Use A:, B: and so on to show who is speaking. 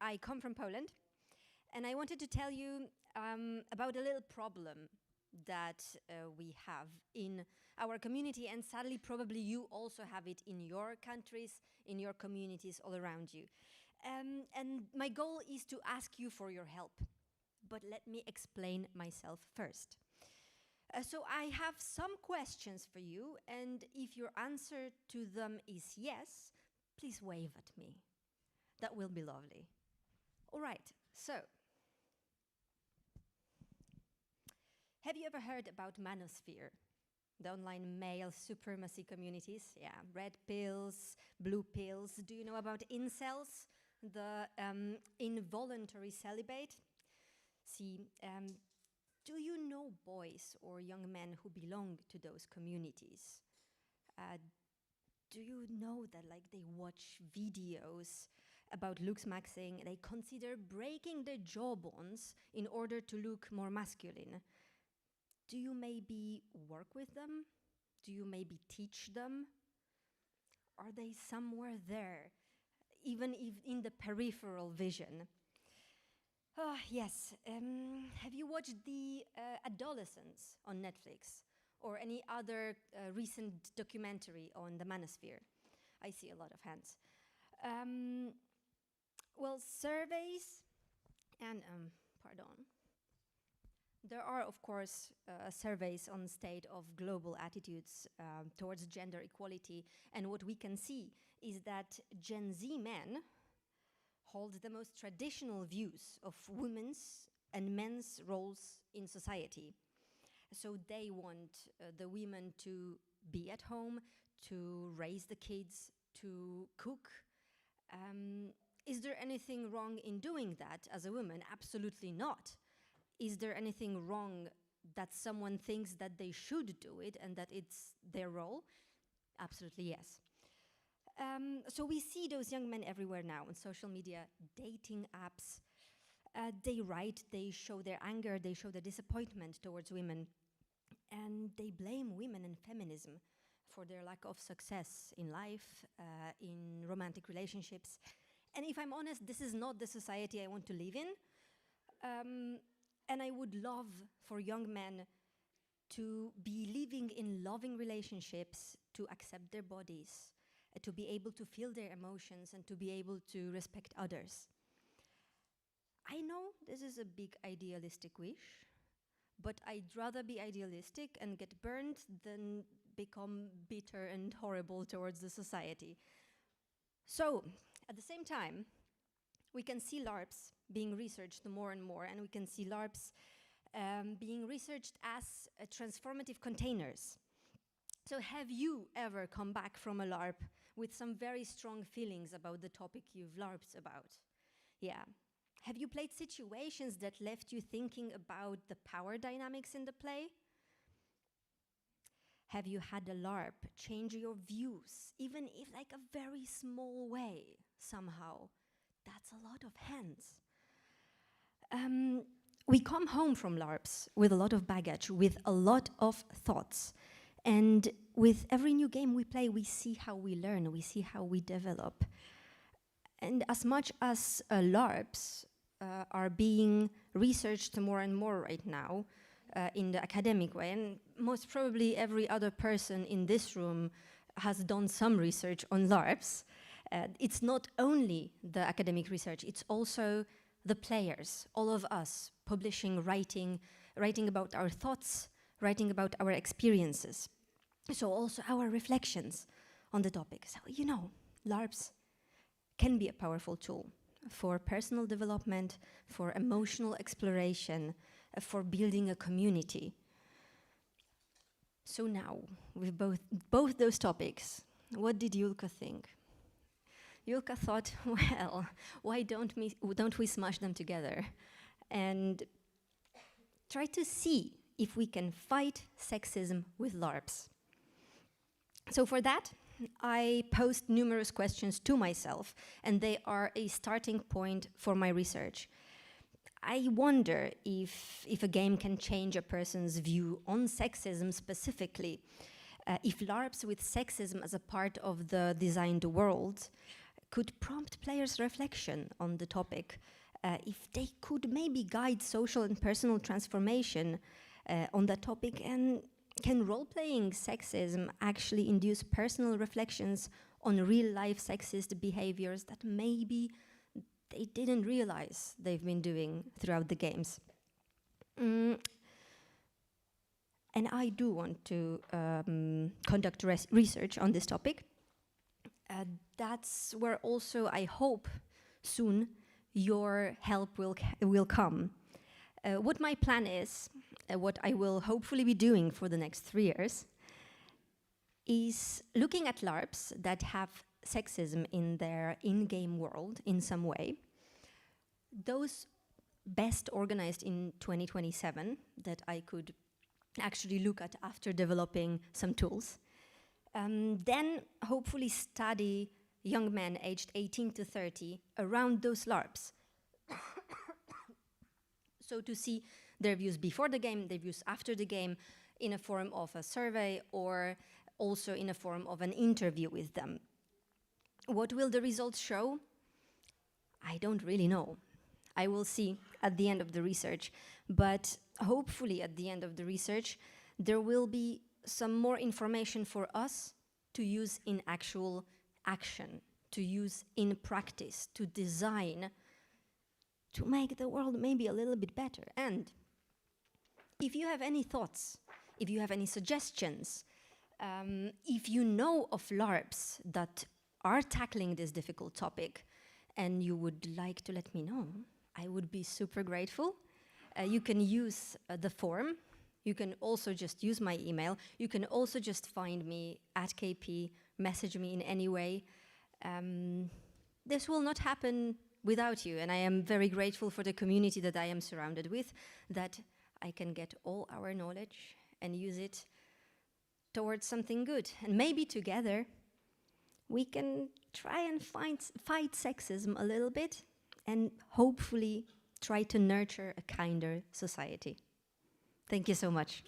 A: I come from Poland, and I wanted to tell you about a little problem that we have in our community, and sadly probably you also have it in your countries, in your communities all around you. And my goal is to ask you for your help, but let me explain myself first. So I have some questions for you, and if your answer to them is yes, please wave at me. That will be lovely. All right, so have you ever heard about manosphere? The online male supremacy communities? Yeah, red pills, blue pills. Do you know about incels? The involuntary celibate? See, do you know boys or young men who belong to those communities? Do you know that like they watch videos about looks maxing, they consider breaking their jawbones in order to look more masculine? Do you maybe work with them? Do you maybe teach them? Are they somewhere there, even if in the peripheral vision? Oh, yes. Have you watched the Adolescents on Netflix or any other recent documentary on the manosphere? I see a lot of hands. Well, surveys and, pardon. There are, of course, surveys on the state of global attitudes towards gender equality, and what we can see is that Gen Z men hold the most traditional views of women's and men's roles in society. So they want the women to be at home, to raise the kids, to cook. Is there anything wrong in doing that as a woman? Absolutely not. Is there anything wrong that someone thinks that they should do it and that it's their role? Absolutely yes. So we see those young men everywhere now on social media, dating apps. They write, they show their anger, they show their disappointment towards women, and they blame women and feminism for their lack of success in life, in romantic relationships. And if I'm honest, this is not the society I want to live in. And I would love for young men to be living in loving relationships, to accept their bodies, to be able to feel their emotions and to be able to respect others. I know this is a big idealistic wish, but I'd rather be idealistic and get burned than become bitter and horrible towards the society. So, at the same time, we can see LARPs being researched more and more, and we can see LARPs being researched as transformative containers. So have you ever come back from a LARP with some very strong feelings about the topic you've LARPed about? Yeah. Have you played situations that left you thinking about the power dynamics in the play? Have you had a LARP change your views, even if like a very small way, somehow? That's a lot of hands. We come home from LARPs with a lot of baggage, with a lot of thoughts. And with every new game we play, we see how we learn, we see how we develop. And as much as LARPs are being researched more and more right now in the academic way, and most probably every other person in this room has done some research on LARPs, it's not only the academic research, it's also the players, all of us, publishing, writing about our thoughts, writing about our experiences. So also our reflections on the topic. So, you know, LARPs can be a powerful tool for personal development, for emotional exploration, for building a community. So now, with both those topics, what did Julka think? Julka thought, well, why don't we smash them together and try to see if we can fight sexism with LARPs. So for that, I posed numerous questions to myself, and they are a starting point for my research. I wonder if a game can change a person's view on sexism specifically, if LARPs with sexism as a part of the designed world could prompt players' reflection on the topic, if they could maybe guide social and personal transformation on that topic, and can role-playing sexism actually induce personal reflections on real-life sexist behaviors that maybe they didn't realize they've been doing throughout the games? And I do want to conduct research on this topic. That's where also I hope soon your help will come. What my plan is, what I will hopefully be doing for the next 3 years, is looking at LARPs that have sexism in their in-game world in some way. Those best organized in 2027 that I could actually look at after developing some tools. Then hopefully study young men aged 18 to 30 around those LARPs. So to see their views before the game, their views after the game, in a form of a survey or also in a form of an interview with them. What will the results show? I don't really know. I will see at the end of the research, but hopefully at the end of the research, there will be some more information for us to use in actual action, to use in practice, to design, to make the world maybe a little bit better. And if you have any thoughts, if you have any suggestions, if you know of LARPs that are tackling this difficult topic and you would like to let me know, I would be super grateful. You can use the form. You can also just use my email. You can also just find me at KP, message me in any way. This will not happen without you, and I am very grateful for the community that I am surrounded with, that I can get all our knowledge and use it towards something good. And maybe together we can try and fight sexism a little bit and hopefully try to nurture a kinder society. Thank you so much.